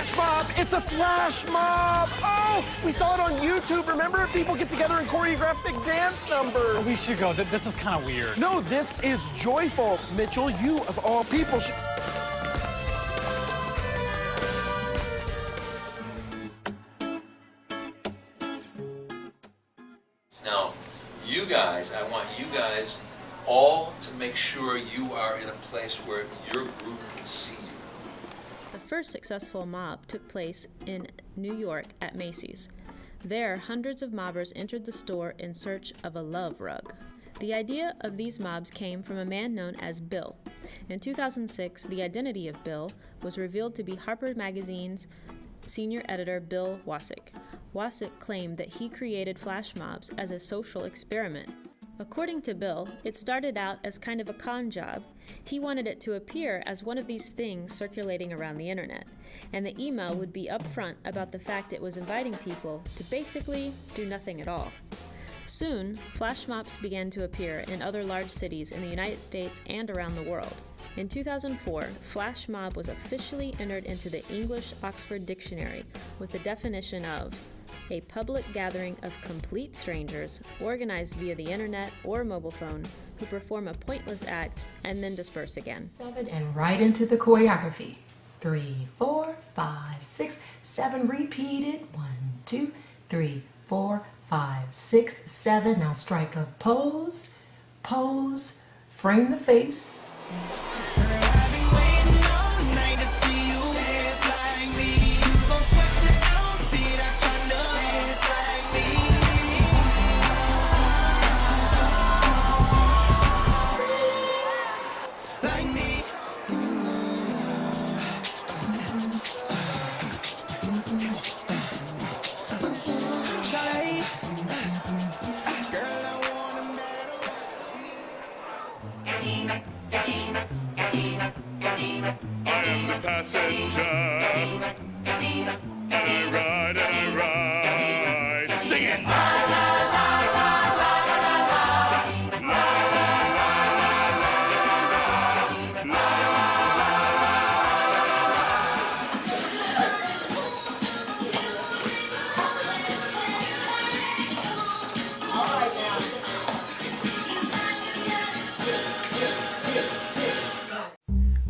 flash mob. It's a flash mob. Oh, we saw it on YouTube. Remember? People get together and choreograph big dance numbers. We should go. This is kind of weird. No, this is joyful. Mitchell, you of all people should... Now, you guys, I want you guys all to make sure you are in a place where your group can see you. The first successful mob took place in New York at Macy's. There, hundreds of mobbers entered the store in search of a love rug. The idea of these mobs came from a man known as Bill. In 2006, the identity of Bill was revealed to be Harper Magazine's senior editor Bill Wasick. Wasick claimed that he created flash mobs as a social experiment. According to Bill, it started out as kind of a con job. He wanted it to appear as one of these things circulating around the internet, and the email would be upfront about the fact it was inviting people to basically do nothing at all. Soon, flash mobs began to appear in other large cities in the United States and around the world. In 2004, flash mob was officially entered into the English Oxford Dictionary with the definition of a public gathering of complete strangers organized via the internet or mobile phone who perform a pointless act and then disperse again. 7 and right into the choreography. 3, 4, 5, 6, 7, repeated. 1, 2, 3, 4, 5, 6, 7. Now strike a pose, pose, frame the face. I am the passenger. I ride. Sing it!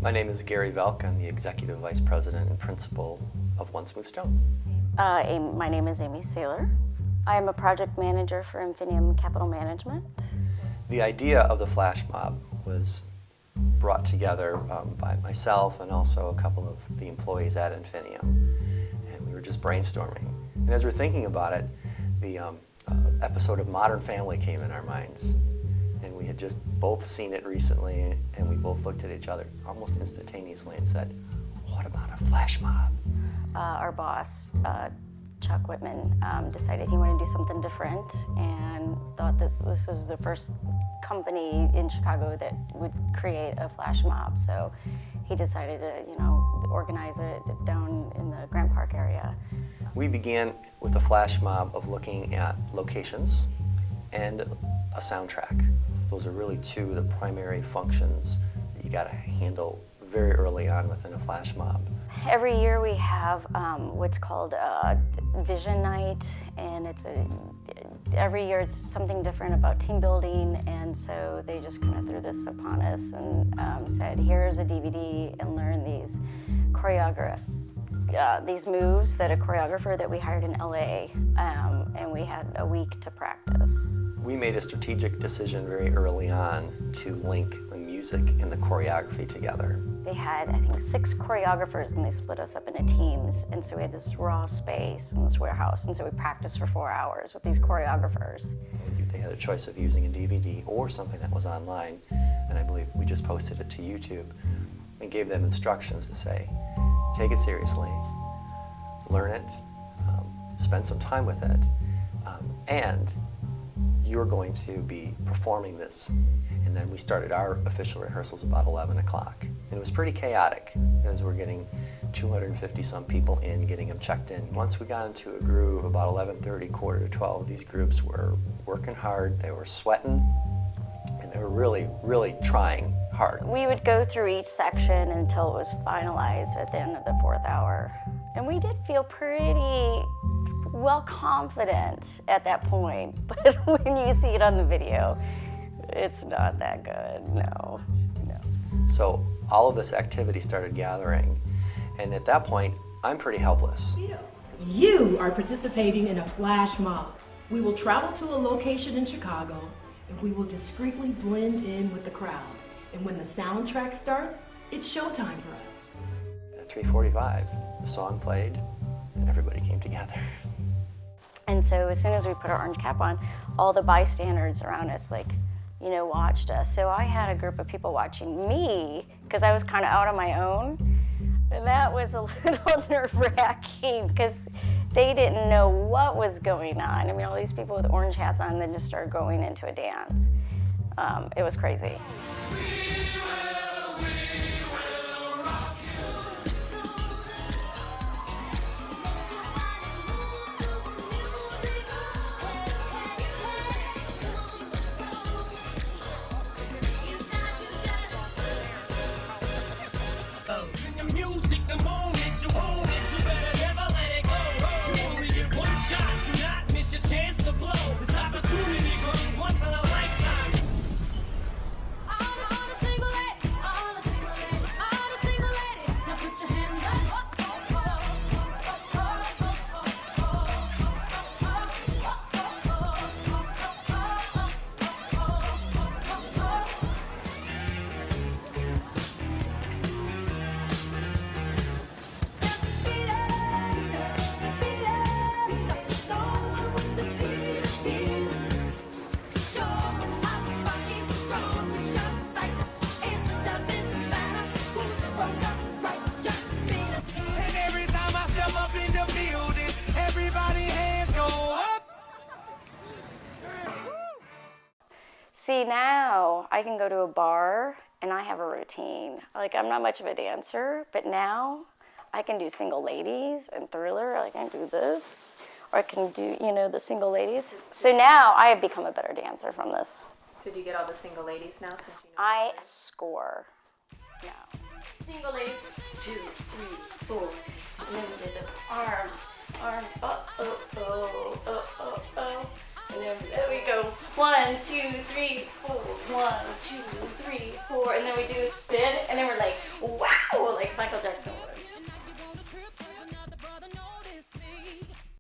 My name is Gary Velk. I'm the Executive Vice President and Principal of One Smooth Stone. My name is Amy Saylor. I am a project manager for Infinium Capital Management. The idea of the flash mob was brought together by myself and also a couple of the employees at Infinium. And we were just brainstorming. And as we're thinking about it, the episode of Modern Family came in our minds. And we had just both seen it recently, and we both looked at each other almost instantaneously and said, what about a flash mob? Our boss, Chuck Whitman, decided he wanted to do something different and thought that this was the first company in Chicago that would create a flash mob. So he decided to, organize it down in the Grant Park area. We began with a flash mob of looking at locations and a soundtrack. Those are really two of the primary functions that you got to handle very early on within a flash mob. Every year we have what's called a Vision Night, and every year it's something different about team building, and so they just kind of threw this upon us and said, here's a DVD and learn these these moves that a choreographer that we hired in LA, and we had a week to practice. We made a strategic decision very early on to link the music and the choreography together. They had, I think, 6 choreographers, and they split us up into teams, and so we had this raw space in this warehouse, and so we practiced for 4 hours with these choreographers. They had a choice of using a DVD or something that was online, and I believe we just posted it to YouTube and gave them instructions to say, take it seriously, learn it, spend some time with it, and you're going to be performing this. And then we started our official rehearsals about 11 o'clock. And it was pretty chaotic as we're getting 250 some people in, getting them checked in. Once we got into a groove, about 11:30, quarter to 12, these groups were working hard, they were sweating, and they were really, really trying hard. We would go through each section until it was finalized at the end of the 4th hour. And we did feel pretty well confident at that point, but when you see it on the video, it's not that good, no. So all of this activity started gathering, and at that point, I'm pretty helpless. You are participating in a flash mob. We will travel to a location in Chicago, and we will discreetly blend in with the crowd. And when the soundtrack starts, it's showtime for us. At 3:45, the song played, and everybody came together. And so as soon as we put our orange cap on, all the bystanders around us, watched us. So I had a group of people watching me, because I was kind of out on my own. And that was a little nerve-wracking, because they didn't know what was going on. I mean, all these people with orange hats on, then just started going into a dance. It was crazy. See, now I can go to a bar and I have a routine. I'm not much of a dancer, but now I can do single ladies and Thriller. I can do this, or I can do, the single ladies. So now I have become a better dancer from this. So do you get all the single ladies now since you know? I score now. Single ladies, 2, 3, 4. And then we did the arms, oh, oh, oh, oh, oh, oh. And then there we go. 1, 2, 3, 4. 1, 2, 3, 4. And then we do a spin, and then we're like, wow, like Michael Jackson.